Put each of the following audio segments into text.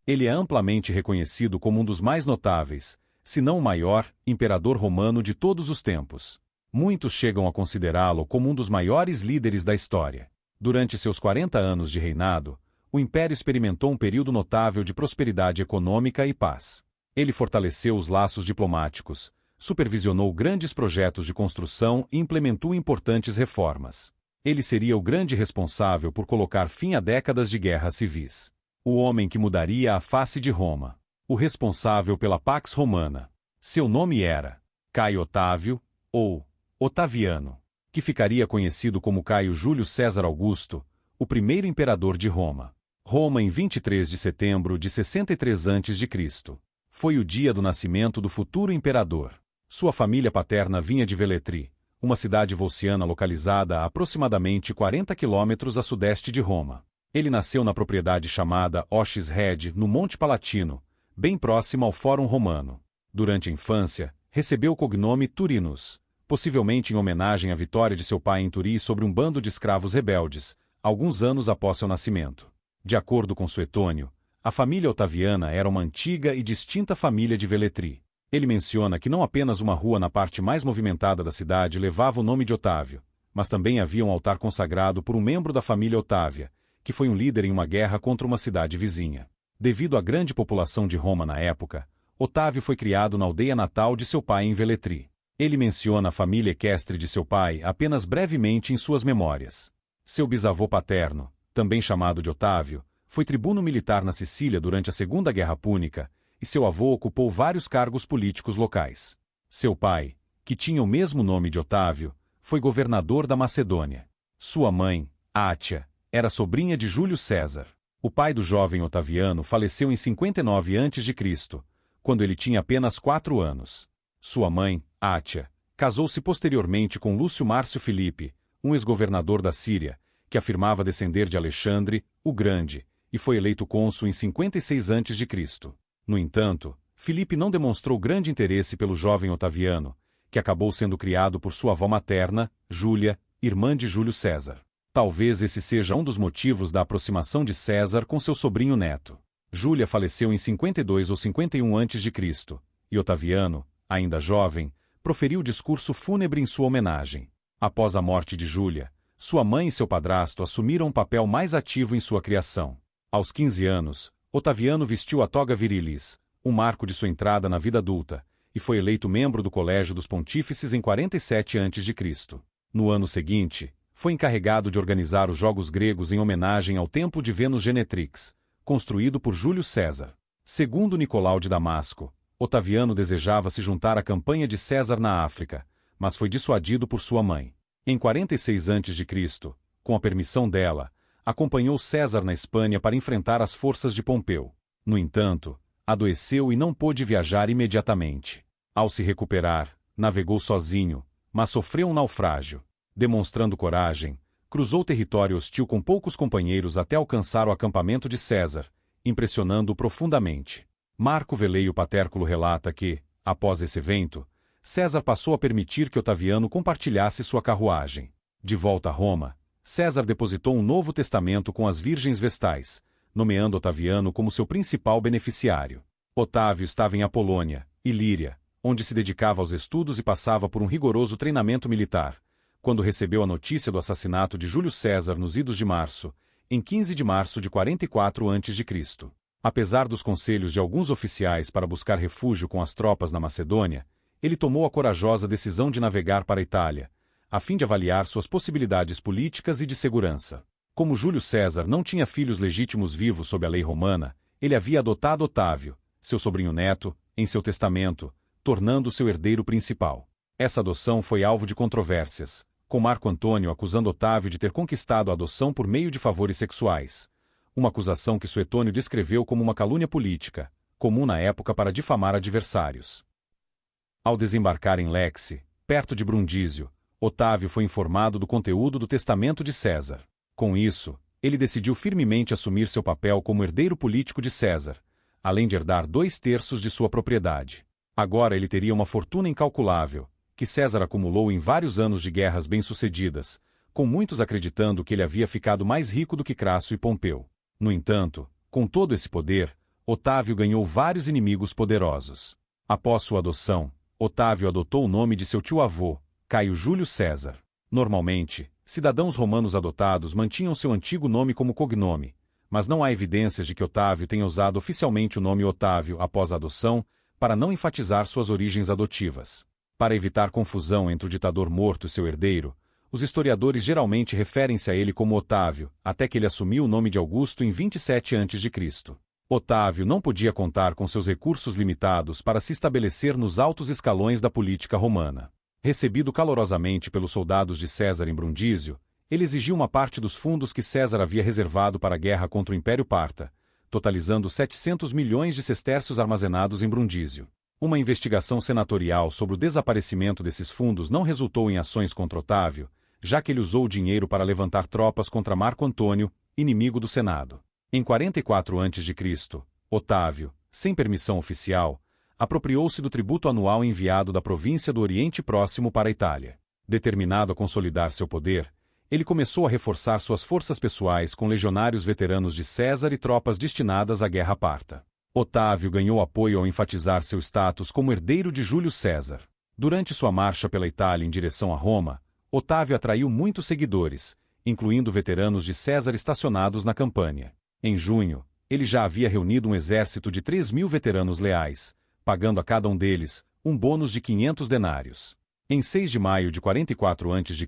Ele é amplamente reconhecido como um dos mais notáveis, se não o maior, imperador romano de todos os tempos. Muitos chegam a considerá-lo como um dos maiores líderes da história. Durante seus 40 anos de reinado, o Império experimentou um período notável de prosperidade econômica e paz. Ele fortaleceu os laços diplomáticos, supervisionou grandes projetos de construção e implementou importantes reformas. Ele seria o grande responsável por colocar fim a décadas de guerras civis. O homem que mudaria a face de Roma. O responsável pela Pax Romana. Seu nome era Caio Otávio, ou Otaviano, que ficaria conhecido como Caio Júlio César Augusto, o primeiro imperador de Roma. Roma em 23 de setembro de 63 a.C. Foi o dia do nascimento do futuro imperador. Sua família paterna vinha de Velletri, uma cidade volsciana localizada a aproximadamente 40 quilômetros a sudeste de Roma. Ele nasceu na propriedade chamada Oches Red, no Monte Palatino, bem próximo ao Fórum Romano. Durante a infância, recebeu o cognome Turinus, possivelmente em homenagem à vitória de seu pai em Turi sobre um bando de escravos rebeldes, alguns anos após seu nascimento. De acordo com Suetônio, a família Otaviana era uma antiga e distinta família de Velletri. Ele menciona que não apenas uma rua na parte mais movimentada da cidade levava o nome de Otávio, mas também havia um altar consagrado por um membro da família Otávia, que foi um líder em uma guerra contra uma cidade vizinha. Devido à grande população de Roma na época, Otávio foi criado na aldeia natal de seu pai em Velletri. Ele menciona a família equestre de seu pai apenas brevemente em suas memórias. Seu bisavô paterno, também chamado de Otávio, foi tribuno militar na Sicília durante a Segunda Guerra Púnica, e seu avô ocupou vários cargos políticos locais. Seu pai, que tinha o mesmo nome de Otávio, foi governador da Macedônia. Sua mãe, Átia, era sobrinha de Júlio César. O pai do jovem Otaviano faleceu em 59 a.C., quando ele tinha apenas 4 anos. Sua mãe, Átia, casou-se posteriormente com Lúcio Márcio Filipe, um ex-governador da Síria, que afirmava descender de Alexandre, o Grande, e foi eleito cônsul em 56 a.C. No entanto, Filipe não demonstrou grande interesse pelo jovem Otaviano, que acabou sendo criado por sua avó materna, Júlia, irmã de Júlio César. Talvez esse seja um dos motivos da aproximação de César com seu sobrinho neto. Júlia faleceu em 52 ou 51 a.C., e Otaviano, ainda jovem, proferiu o discurso fúnebre em sua homenagem. Após a morte de Júlia, sua mãe e seu padrasto assumiram um papel mais ativo em sua criação. Aos 15 anos, Otaviano vestiu a toga virilis, um marco de sua entrada na vida adulta, e foi eleito membro do Colégio dos Pontífices em 47 a.C. No ano seguinte, foi encarregado de organizar os Jogos Gregos em homenagem ao Templo de Vênus Genetrix, construído por Júlio César. Segundo Nicolau de Damasco, Otaviano desejava se juntar à campanha de César na África, mas foi dissuadido por sua mãe. Em 46 a.C., com a permissão dela, acompanhou César na Espanha para enfrentar as forças de Pompeu. No entanto, adoeceu e não pôde viajar imediatamente. Ao se recuperar, navegou sozinho, mas sofreu um naufrágio. Demonstrando coragem, cruzou território hostil com poucos companheiros até alcançar o acampamento de César, impressionando-o profundamente. Marco Veleio Patérculo relata que, após esse evento, César passou a permitir que Otaviano compartilhasse sua carruagem. De volta a Roma, César depositou um novo testamento com as virgens vestais, nomeando Otaviano como seu principal beneficiário. Otávio estava em Apolônia, Ilíria, onde se dedicava aos estudos e passava por um rigoroso treinamento militar, quando recebeu a notícia do assassinato de Júlio César nos idos de março, em 15 de março de 44 a.C. Apesar dos conselhos de alguns oficiais para buscar refúgio com as tropas na Macedônia, ele tomou a corajosa decisão de navegar para a Itália, a fim de avaliar suas possibilidades políticas e de segurança. Como Júlio César não tinha filhos legítimos vivos sob a lei romana, ele havia adotado Otávio, seu sobrinho neto, em seu testamento, tornando-o seu herdeiro principal. Essa adoção foi alvo de controvérsias, com Marco Antônio acusando Otávio de ter conquistado a adoção por meio de favores sexuais, uma acusação que Suetônio descreveu como uma calúnia política, comum na época para difamar adversários. Ao desembarcar em Lexe, perto de Brundísio, Otávio foi informado do conteúdo do testamento de César. Com isso, ele decidiu firmemente assumir seu papel como herdeiro político de César, além de herdar 2/3 de sua propriedade. Agora ele teria uma fortuna incalculável, que César acumulou em vários anos de guerras bem-sucedidas, com muitos acreditando que ele havia ficado mais rico do que Crasso e Pompeu. No entanto, com todo esse poder, Otávio ganhou vários inimigos poderosos. Após sua adoção, Otávio adotou o nome de seu tio-avô, Caio Júlio César. Normalmente, cidadãos romanos adotados mantinham seu antigo nome como cognome, mas não há evidências de que Otávio tenha usado oficialmente o nome Otávio após a adoção, para não enfatizar suas origens adotivas. Para evitar confusão entre o ditador morto e seu herdeiro, os historiadores geralmente referem-se a ele como Otávio, até que ele assumiu o nome de Augusto em 27 a.C. Otávio não podia contar com seus recursos limitados para se estabelecer nos altos escalões da política romana. Recebido calorosamente pelos soldados de César em Brundísio, ele exigiu uma parte dos fundos que César havia reservado para a guerra contra o Império Parta, totalizando 700 milhões de sestércios armazenados em Brundísio. Uma investigação senatorial sobre o desaparecimento desses fundos não resultou em ações contra Otávio, já que ele usou o dinheiro para levantar tropas contra Marco Antônio, inimigo do Senado. Em 44 a.C., Otávio, sem permissão oficial, apropriou-se do tributo anual enviado da província do Oriente Próximo para a Itália. Determinado a consolidar seu poder, ele começou a reforçar suas forças pessoais com legionários veteranos de César e tropas destinadas à guerra parta. Otávio ganhou apoio ao enfatizar seu status como herdeiro de Júlio César. Durante sua marcha pela Itália em direção a Roma, Otávio atraiu muitos seguidores, incluindo veteranos de César estacionados na Campânia. Em junho, ele já havia reunido um exército de 3.000 veteranos leais, pagando a cada um deles um bônus de 500 denários. Em 6 de maio de 44 a.C.,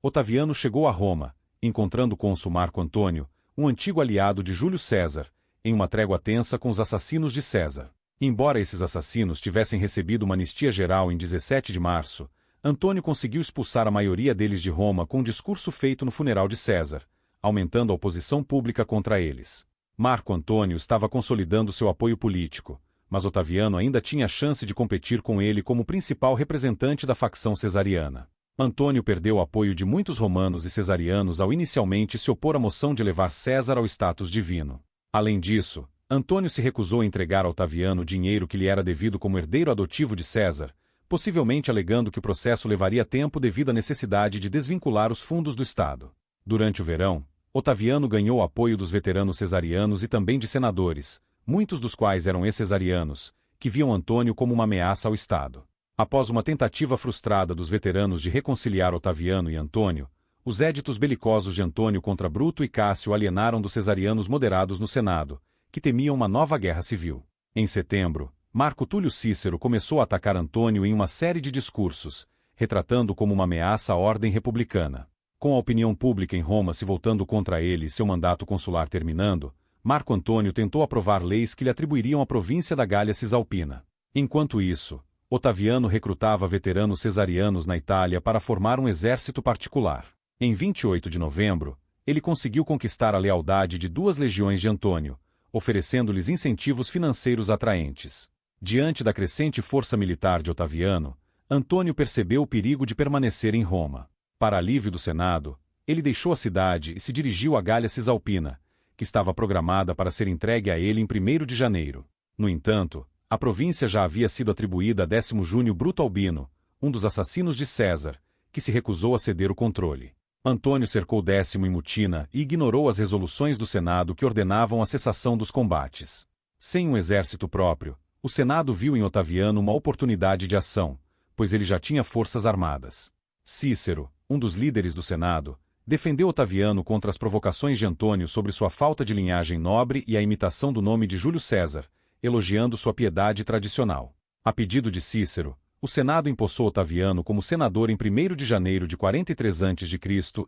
Otaviano chegou a Roma, encontrando o cônsul Marco Antônio, um antigo aliado de Júlio César, em uma trégua tensa com os assassinos de César. Embora esses assassinos tivessem recebido uma anistia geral em 17 de março, Antônio conseguiu expulsar a maioria deles de Roma com um discurso feito no funeral de César, aumentando a oposição pública contra eles. Marco Antônio estava consolidando seu apoio político, mas Otaviano ainda tinha a chance de competir com ele como principal representante da facção cesariana. Antônio perdeu o apoio de muitos romanos e cesarianos ao inicialmente se opor à moção de elevar César ao status divino. Além disso, Antônio se recusou a entregar a Otaviano o dinheiro que lhe era devido como herdeiro adotivo de César, possivelmente alegando que o processo levaria tempo devido à necessidade de desvincular os fundos do Estado. Durante o verão, Otaviano ganhou o apoio dos veteranos cesarianos e também de senadores, muitos dos quais eram ex-cesarianos, que viam Antônio como uma ameaça ao Estado. Após uma tentativa frustrada dos veteranos de reconciliar Otaviano e Antônio, os éditos belicosos de Antônio contra Bruto e Cássio alienaram dos cesarianos moderados no Senado, que temiam uma nova guerra civil. Em setembro, Marco Túlio Cícero começou a atacar Antônio em uma série de discursos, retratando-o como uma ameaça à ordem republicana. Com a opinião pública em Roma se voltando contra ele e seu mandato consular terminando, Marco Antônio tentou aprovar leis que lhe atribuiriam a província da Gália Cisalpina. Enquanto isso, Otaviano recrutava veteranos cesarianos na Itália para formar um exército particular. Em 28 de novembro, ele conseguiu conquistar a lealdade de 2 legiões de Antônio, oferecendo-lhes incentivos financeiros atraentes. Diante da crescente força militar de Otaviano, Antônio percebeu o perigo de permanecer em Roma. Para alívio do Senado, ele deixou a cidade e se dirigiu à Gália Cisalpina, que estava programada para ser entregue a ele em 1º de janeiro. No entanto, a província já havia sido atribuída a Décimo Júnio Bruto Albino, um dos assassinos de César, que se recusou a ceder o controle. Antônio cercou Décimo em Mutina e ignorou as resoluções do Senado que ordenavam a cessação dos combates. Sem um exército próprio, o Senado viu em Otaviano uma oportunidade de ação, pois ele já tinha forças armadas. Cícero, um dos líderes do Senado, defendeu Otaviano contra as provocações de Antônio sobre sua falta de linhagem nobre e a imitação do nome de Júlio César, elogiando sua piedade tradicional. A pedido de Cícero, o Senado empossou Otaviano como senador em 1º de janeiro de 43 a.C.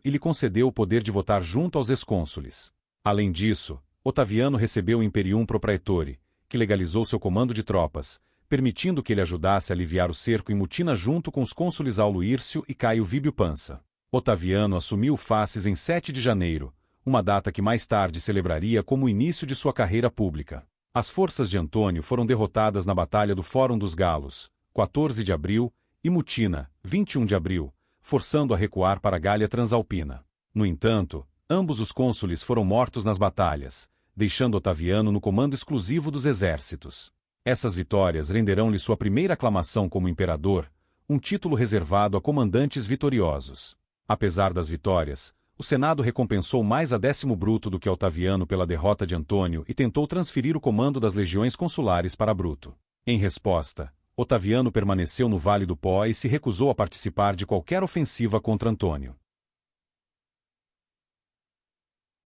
e lhe concedeu o poder de votar junto aos excônsules. Além disso, Otaviano recebeu o Imperium pro praetore, que legalizou seu comando de tropas, permitindo que ele ajudasse a aliviar o cerco em Mutina junto com os cônsules Aulo Hircio e Caio Víbio Pansa. Otaviano assumiu Faces em 7 de janeiro, uma data que mais tarde celebraria como o início de sua carreira pública. As forças de Antônio foram derrotadas na Batalha do Fórum dos Galos, 14 de abril, e Mutina, 21 de abril, forçando a recuar para a Gália Transalpina. No entanto, ambos os cônsules foram mortos nas batalhas, deixando Otaviano no comando exclusivo dos exércitos. Essas vitórias renderão-lhe sua primeira aclamação como imperador, um título reservado a comandantes vitoriosos. Apesar das vitórias, o O Senado recompensou mais a Décimo Bruto do que a Otaviano pela derrota de Antônio e tentou transferir o comando das legiões consulares para Bruto. Em resposta, Otaviano permaneceu no Vale do Pó e se recusou a participar de qualquer ofensiva contra Antônio.